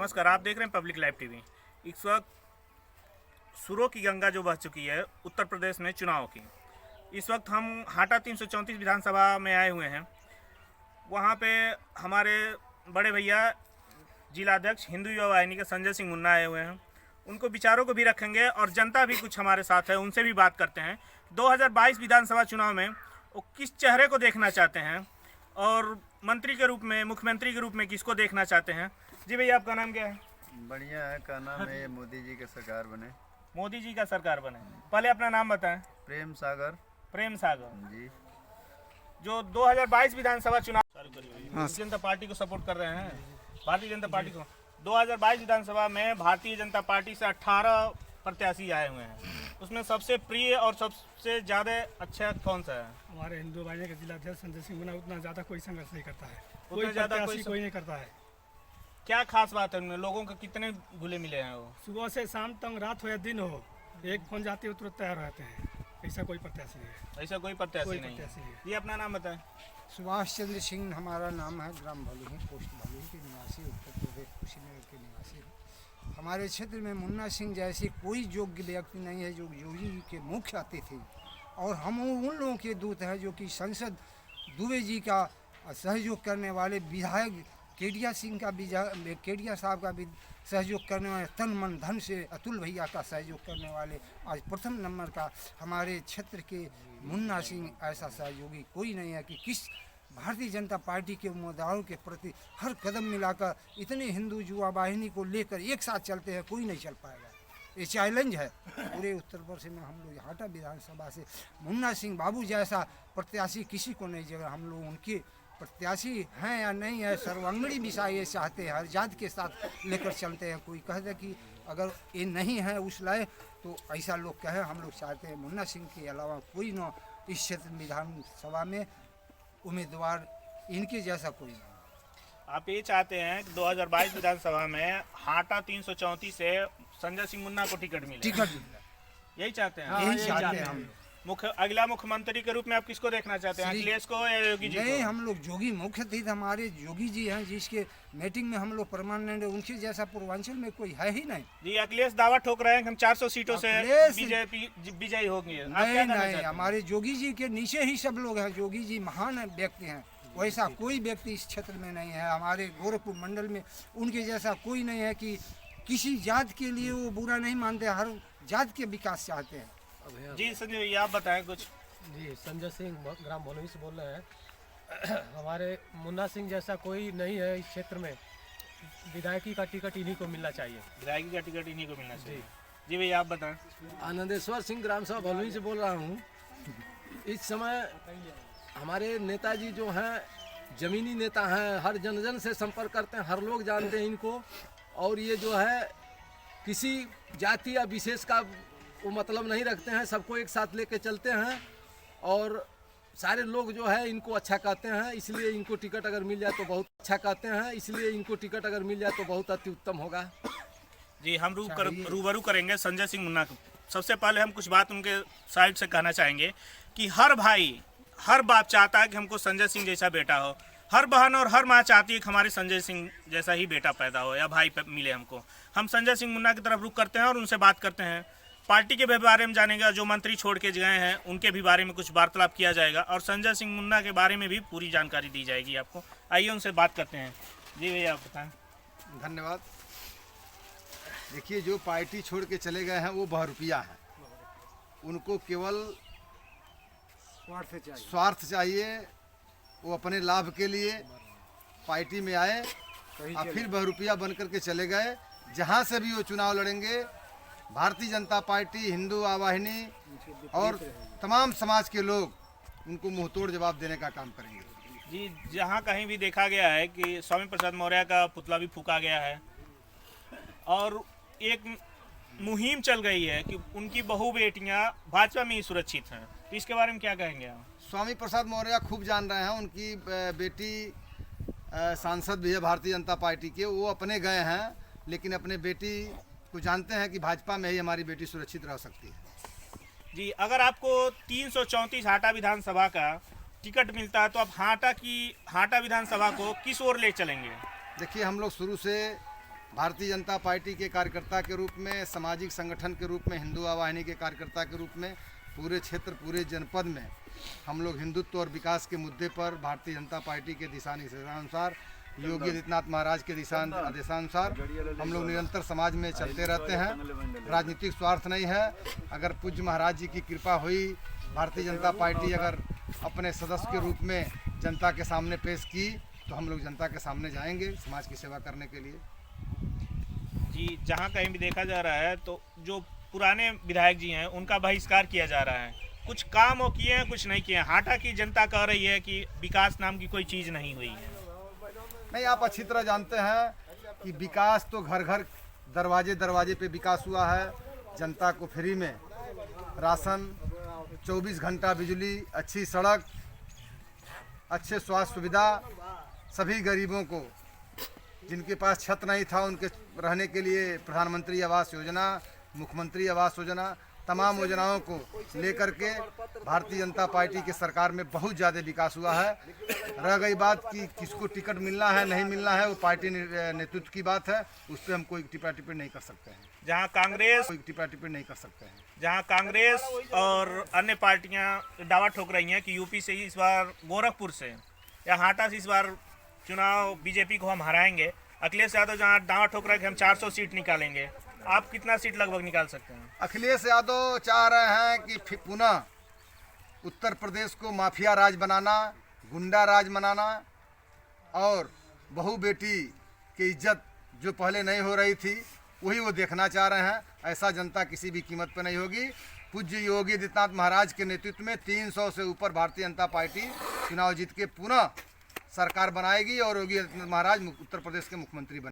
नमस्कार, आप देख रहे हैं पब्लिक लाइव टीवी। इस वक्त सुरों की गंगा जो बह चुकी है उत्तर प्रदेश में चुनाव की। इस वक्त हम हाटा 334 विधानसभा में आए हुए हैं। वहाँ पे हमारे बड़े भैया जिलाध्यक्ष हिंदू युवा वाहिनी के संजय सिंह मुन्ना आए हुए हैं। उनको विचारों को भी रखेंगे और जनता भी कुछ हमारे साथ है, उनसे भी बात करते हैं। 2022 विधानसभा चुनाव में वो किस चेहरे को देखना चाहते हैं और मंत्री के रूप में, मुख्यमंत्री के रूप में किसको देखना चाहते हैं। जी भैया, आपका नाम क्या है? बढ़िया है, का नाम है मोदी जी का सरकार बने। मोदी जी का सरकार बने। पहले अपना नाम बताएं। प्रेम सागर। प्रेम सागर जी। जो 2022 विधानसभा चुनाव भारतीय जनता पार्टी को सपोर्ट कर रहे हैं, भारतीय जनता पार्टी को 2022 विधानसभा में भारतीय जनता पार्टी से 18 प्रत्याशी आए हुए हैं। उसमें सबसे प्रिय और सबसे ज़्यादा अच्छा कौन सा है? हमारे हिंदू भाई के जिलाध्यक्ष संजय सिंह मुन्ना उतना ज़्यादा कोई संघर्ष नहीं करता है, उतना ज़्यादा कोई नहीं करता है। क्या खास बात है उनमें? लोगों को कितने घुले मिले हैं? वो सुबह से शाम तक, रात हो या दिन हो, एक फोन जाते हो तुरंत तैयार रहते हैं। ऐसा कोई प्रत्याशी नहीं है। ऐसा कोई प्रत्याशी नहीं है। ये अपना नाम बताएं। सुभाष चंद्र सिंह हमारा नाम है, ग्राम भलुही, पोस्ट भलुही के निवासी, उत्तर प्रदेश कुशीनगर के निवासी। हमारे क्षेत्र में मुन्ना सिंह जैसे कोई योग्य व्यक्ति नहीं है जो योगी जी के मुख्य अतिथि, और हम उन लोगों के दूत हैं जो कि सांसद दुबे जी का सहयोग करने वाले, विधायक केडिया सिंह का, केडिया साहब का भी सहयोग करने वाले, तन मन धन से अतुल भैया का सहयोग करने वाले, आज प्रथम नंबर का हमारे क्षेत्र के मुन्ना सिंह। ऐसा सहयोगी कोई नहीं है कि किस भारतीय जनता पार्टी के उम्मीदवारों के प्रति हर कदम मिलाकर इतने हिंदू युवा वाहिनी को लेकर एक साथ चलते हैं, कोई नहीं चल पाएगा। ये चैलेंज है पूरे उत्तर प्रदेश में। हम लोग हाटा विधानसभा से मुन्ना सिंह बाबू जैसा प्रत्याशी किसी को नहीं जगह। हम लोग उनके प्रत्याशी हैं या नहीं है, सर्वांगीण विषय ये चाहते हैं, हर जात के साथ लेकर चलते हैं। कोई कहता कि अगर ये नहीं है उस लायक तो ऐसा लोग कहें। हम लोग चाहते हैं मुन्ना सिंह के अलावा कोई न इस क्षेत्र विधानसभा में उम्मीदवार इनके जैसा कोई नहीं। आप ये चाहते हैं कि 2022 विधानसभा में हाटा 334 से संजय सिंह मुन्ना को टिकट मिले? यही चाहते हैं? यही चाहते हैं हम। अगला मुख्यमंत्री के रूप में आप किसको देखना चाहते हैं? अखिलेश को या योगी जी को? नहीं, हम लोग योगी मुख्य थे, हमारे योगी जी हैं जिसके मीटिंग में हम लोग परमानेंट, उनके जैसा पूर्वांचल में कोई है ही नहीं। जी, अखिलेश दावा ठोक रहे हैं कि हम 400 सीटों से बीजेपी विजयी होंगे। नहीं, हमारे योगी जी के नीचे ही सब लोग हैं। योगी जी महान व्यक्ति हैं, वैसा कोई व्यक्ति इस क्षेत्र में नहीं है। हमारे गोरखपुर मंडल में उनके जैसा कोई नहीं है कि किसी जात के लिए वो बुरा नहीं मानते, हर जात के विकास चाहते हैं। जी संजय भैया, आप बताएं कुछ। जी, संजय सिंह ग्राम भलुही से बोल रहे हैं। हमारे मुन्ना सिंह जैसा कोई नहीं है इस क्षेत्र में। विधायकी का टिकट इन्हीं को मिलना चाहिए। विधायकी का टिकट इन्हीं को मिलना चाहिए। जी भैया, आप बताएं। आनंदेश्वर सिंह ग्राम सभा भलुही से बोल रहा हूँ। इस समय हमारे नेताजी जो हैं जमीनी नेता हैं, हर जन जन से संपर्क करते हैं, हर लोग जानते हैं इनको। और ये जो है किसी जाति या विशेष का वो मतलब नहीं रखते हैं, सबको एक साथ लेके चलते हैं और सारे लोग जो है इनको अच्छा कहते हैं। इसलिए इनको टिकट अगर मिल जाए तो बहुत अच्छा कहते हैं, इसलिए इनको टिकट अगर मिल जाए तो बहुत अति उत्तम होगा। जी, हम रूबरू करेंगे संजय सिंह मुन्ना को। सबसे पहले हम कुछ बात उनके साइड से कहना चाहेंगे कि हर भाई, हर बाप चाहता है कि हमको संजय सिंह जैसा बेटा हो। हर बहन और हर माँ चाहती है कि हमारे संजय सिंह जैसा ही बेटा पैदा हो या भाई मिले हमको। हम संजय सिंह मुन्ना की तरफ रुख करते हैं और उनसे बात करते हैं। पार्टी के बारे में जानेंगे, जो मंत्री छोड़ के गए हैं उनके भी बारे में कुछ वार्तालाप किया जाएगा और संजय सिंह मुन्ना के बारे में भी पूरी जानकारी दी जाएगी आपको। आइए उनसे बात करते हैं। जी भैया, आप बताएं। धन्यवाद। देखिए, जो पार्टी छोड़ के चले गए हैं वो बहरूपिया हैं। उनको केवल स्वार्थ चाहिए। वो अपने लाभ के लिए पार्टी में आए और फिर बहरूपिया बन करके चले गए। जहाँ से भी वो चुनाव लड़ेंगे, भारतीय जनता पार्टी, हिंदू आवाहिनी और तमाम समाज के लोग उनको मुंहतोड़ जवाब देने का काम करेंगे। जी, जहाँ कहीं भी देखा गया है कि स्वामी प्रसाद मौर्य का पुतला भी फूका गया है और एक मुहिम चल गई है कि उनकी बहू बेटियाँ भाजपा में ही सुरक्षित हैं, तो इसके बारे में क्या कहेंगे आप? स्वामी प्रसाद मौर्य खूब जान रहे हैं। उनकी बेटी सांसद भी है भारतीय जनता पार्टी के। वो अपने गए हैं, लेकिन अपने बेटी को जानते हैं कि भाजपा में ही हमारी बेटी सुरक्षित रह सकती है। जी, अगर आपको 334 हाटा विधानसभा का टिकट मिलता है तो आप हाटा विधानसभा को किस ओर ले चलेंगे? देखिए, हम लोग शुरू से भारतीय जनता पार्टी के कार्यकर्ता के रूप में, सामाजिक संगठन के रूप में, हिंदू आवाहिनी के कार्यकर्ता के रूप में पूरे क्षेत्र, पूरे जनपद में हम लोग हिंदुत्व और विकास के मुद्दे पर भारतीय जनता पार्टी के दिशा निर्देशानुसार, योगी आदित्यनाथ महाराज के दिशा आदेशानुसार हम लोग निरंतर समाज में चलते रहते हैं। राजनीतिक स्वार्थ नहीं है। अगर पूज्य महाराज जी की कृपा हुई, भारतीय जनता पार्टी अगर अपने सदस्य के रूप में जनता के सामने पेश की, तो हम लोग जनता के सामने जाएंगे समाज की सेवा करने के लिए। जी, जहाँ कहीं भी देखा जा रहा है तो जो पुराने विधायक जी हैं उनका बहिष्कार किया जा रहा है। कुछ काम वो किए हैं, कुछ नहीं किए हैं। हाटा की जनता कह रही है कि विकास नाम की कोई चीज़ नहीं हुई है। नहीं, आप अच्छी तरह जानते हैं कि विकास तो घर घर, दरवाजे दरवाजे पे विकास हुआ है। जनता को फ्री में राशन, 24 घंटा बिजली, अच्छी सड़क, अच्छे स्वास्थ्य सुविधा, सभी गरीबों को जिनके पास छत नहीं था उनके रहने के लिए प्रधानमंत्री आवास योजना, मुख्यमंत्री आवास योजना, तमाम योजनाओं को लेकर के भारतीय जनता पार्टी के सरकार में बहुत ज़्यादा विकास हुआ है। रह गई बात कि किसको टिकट मिलना है नहीं मिलना है, वो पार्टी नेतृत्व की बात है, उस पर हम कोई टिप्पणी टिप्पणी नहीं कर सकते हैं। जहाँ कांग्रेस कोई टिप्पणी टिप्पणी नहीं कर सकते हैं। जहाँ कांग्रेस और अन्य पार्टियां दावा ठोक रही हैं कि यूपी से ही इस बार, गोरखपुर से या हाटा से इस बार चुनाव बीजेपी को हम हराएंगे। अखिलेश यादव जहाँ दावा ठोक रहे हैं कि हम 400 सीट निकालेंगे, आप कितना सीट लगभग निकाल सकते हैं? अखिलेश यादव चाह रहे हैं कि पुनः उत्तर प्रदेश को माफिया राज बनाना, गुंडा राज बनाना और बहू बेटी की इज्जत जो पहले नहीं हो रही थी वही वो देखना चाह रहे हैं। ऐसा जनता किसी भी कीमत पर नहीं होगी। पूज्य योगी आदित्यनाथ महाराज के नेतृत्व में 300 से ऊपर भारतीय जनता पार्टी चुनाव जीत के पुनः सरकार बनाएगी और योगी आदित्यनाथ महाराज उत्तर प्रदेश के मुख्यमंत्री बने।